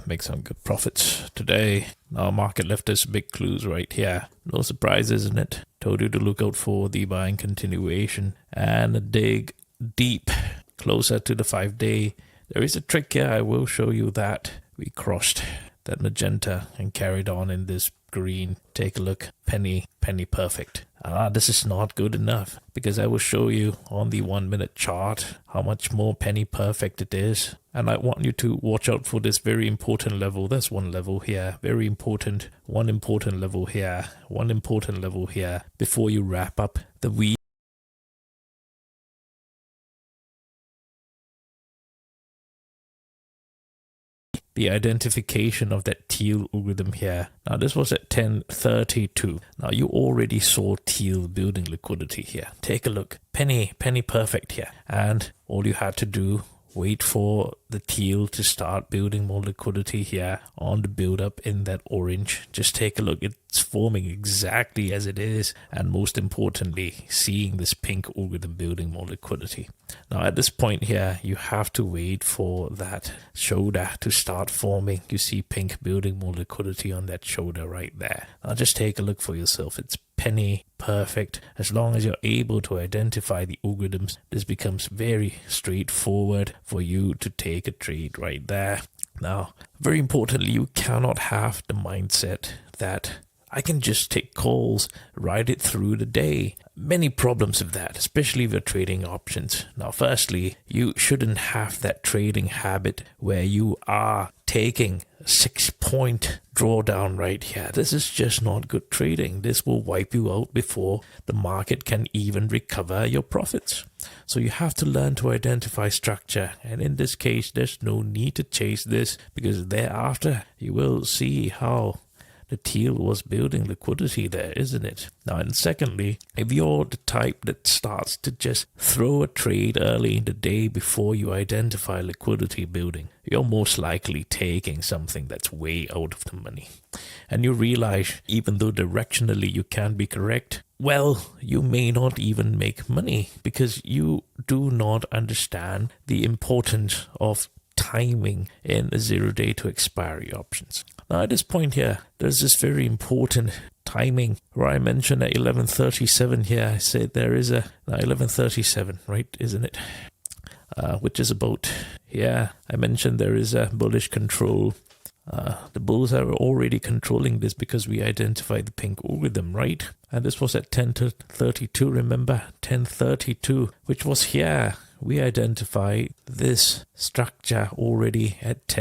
Make some good profits today. Now market left us big clues right here. No surprise, isn't it? Told you to look out for the buying continuation and dig deep closer to the 5-day. There is a trick here. I will show you that. We crossed that magenta and carried on in this green. Take a look. Penny perfect. This is not good enough, because I will show you on the 1-minute chart how much more penny perfect it is. And I want you to watch out for this very important level. There's one level here, very important. One important level here, one important level here before you wrap up the week. The identification of that teal algorithm here. Now this was at 10:32. Now you already saw teal building liquidity here. Take a look. Penny perfect here. And all you had to do, wait for the teal to start building more liquidity here on the build up in that orange. Just take a look. It's forming exactly as it is. And most importantly, seeing this pink algorithm building more liquidity. Now at this point here, you have to wait for that shoulder to start forming. You see pink building more liquidity on that shoulder right there. Now just take a look for yourself. It's penny perfect. As long as you're able to identify the algorithms, this becomes very straightforward for you to take a trade right there. Now, very importantly, you cannot have the mindset that I can just take calls, ride it through the day. Many problems with that, especially if you're trading options. Now, firstly, you shouldn't have that trading habit where you are taking a 6-point drawdown right here. This is just not good trading. This will wipe you out before the market can even recover your profits. So you have to learn to identify structure. And in this case, there's no need to chase this, because thereafter you will see how the teal was building liquidity there, isn't it? Now, and secondly, if you're the type that starts to just throw a trade early in the day before you identify liquidity building, you're most likely taking something that's way out of the money. And you realize, even though directionally you can be correct, well, you may not even make money because you do not understand the importance of timing in a 0-day to expiry options. Now at this point here, there's this very important timing where I mentioned at 11:37 here. I said there is a 11:37, right? Isn't it? Which is about, I mentioned there is a bullish control. The bulls are already controlling this because we identified the pink algorithm, right? And this was at 10:32, remember? 10:32, which was here. We identified this structure already at 10.